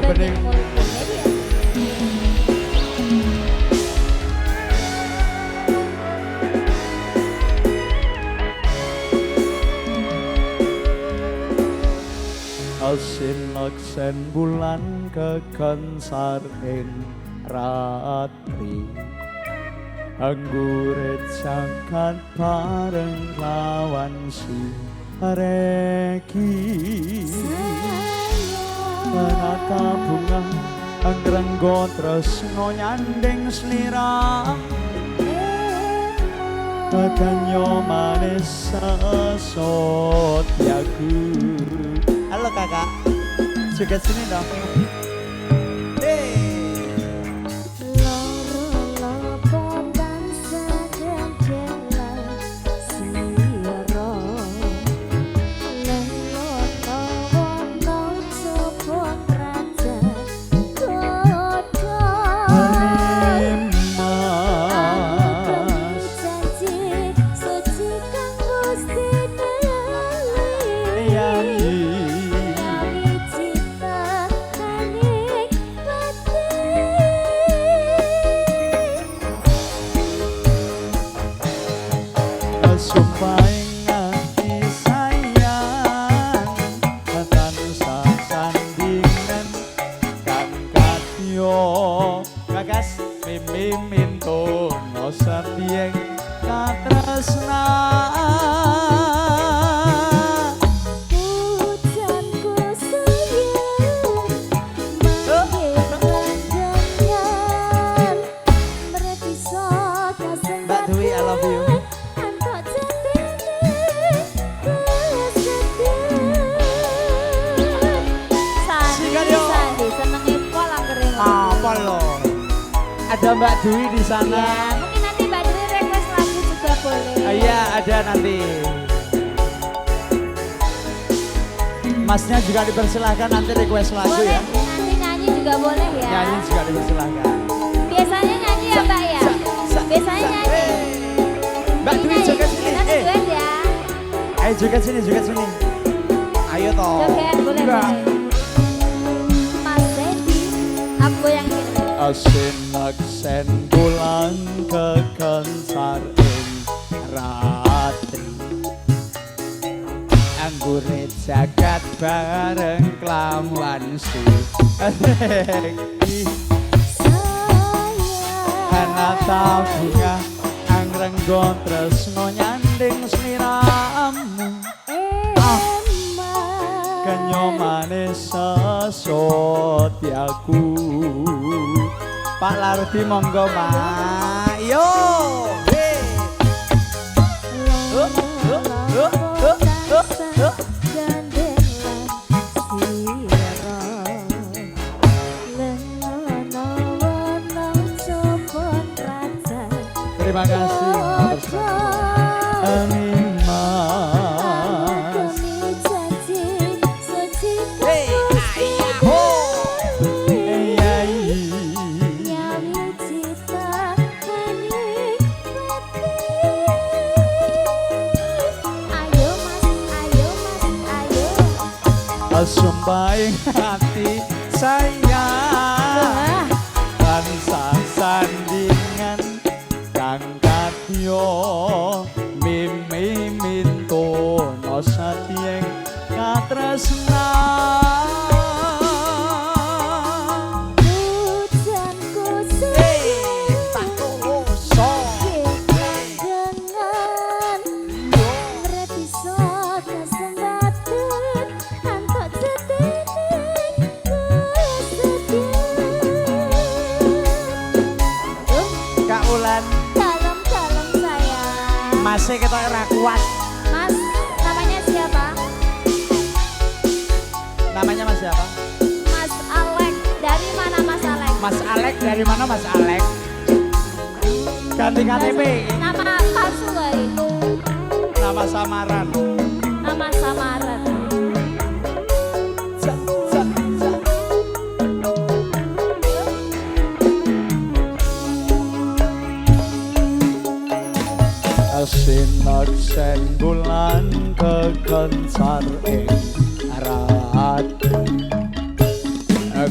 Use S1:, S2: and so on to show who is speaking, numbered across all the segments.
S1: bening. Sineksen bulan kekensar ing ratri anggurit jagat bareng lawan si reki penata bunga angrenggo tresno nyanding slira badanyo manis sesotyaku. Halo kakak, juga sini dong. Ada Mbak Dwi di sana.
S2: Ya, mungkin nanti Mbak Dwi request lagu juga boleh.
S1: Iya, ada nanti. Masnya juga dipersilahkan nanti request lagu
S2: boleh,
S1: ya.
S2: Nanti nyanyi juga boleh ya.
S1: Nyanyi juga dipersilahkan.
S2: Biasanya nyanyi ya Mbak ya. Biasanya nyanyi.
S1: Mbak Dwi joget sini.
S2: Nanti duet ya.
S1: Ayo joget sini, joget sini. Ayo toh.
S2: Joget boleh. Mas Dedi, aku yang ini.
S1: Sineksen bulan kekensar ing ratri anggure jagat bareng kelawan si reki hanata bunga angrenggo tresno nyanding sliramu kenyomane sesotyaku. Pak Lardi monggo Pak. Yo. Terima kasih. Amin Mas. Sumpahin hati saya tansah sandingan kang kadya mimi mintono satyeng katresnan.
S2: Dalam saya.
S1: Masih kita ora kuat.
S2: Mas, namanya siapa?
S1: Namanya Mas siapa?
S2: Mas Alek. Dari mana Mas Alek?
S1: Mas Alek dari mana Mas Alek? Ganti KTP.
S2: Nama palsu kali.
S1: Nama samaran.
S2: Nama samaran. Sineksen bulan kekensar ing ratri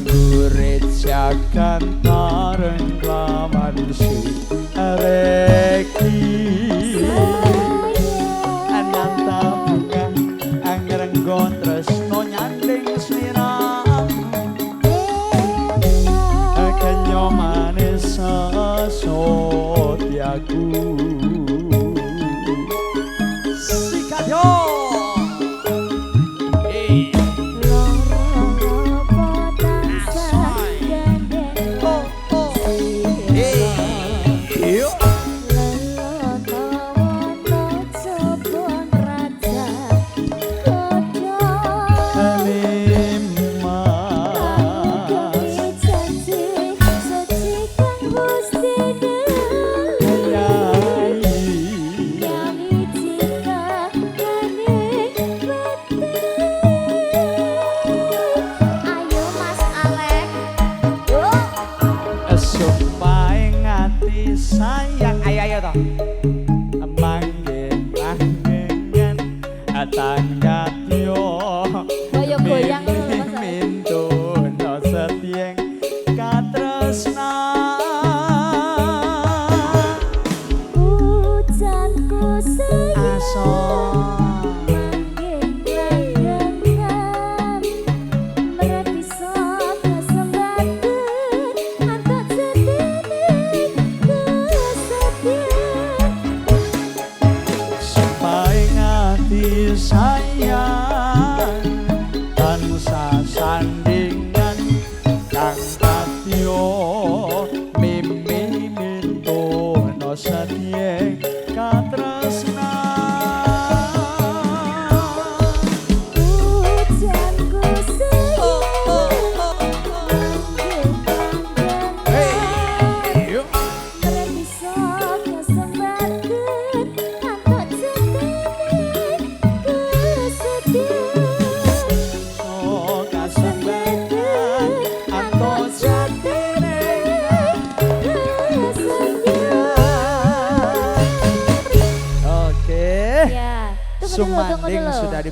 S1: gurit jagantareng lawan si reki ananta buka angrenggon tresno nyanding sliramu kenyo manis sesotyaku sikat yo. Sumpahe ngati sayang ayo toh manggen manggen tanggatyo
S2: goyang-goyang
S1: mintu no setyeng katresnan
S2: hujanku sayang
S1: sayang tansah sandingan kang katyo mimi mintono setyeng katresnan
S2: hujanku sayang
S1: Sumanding sudah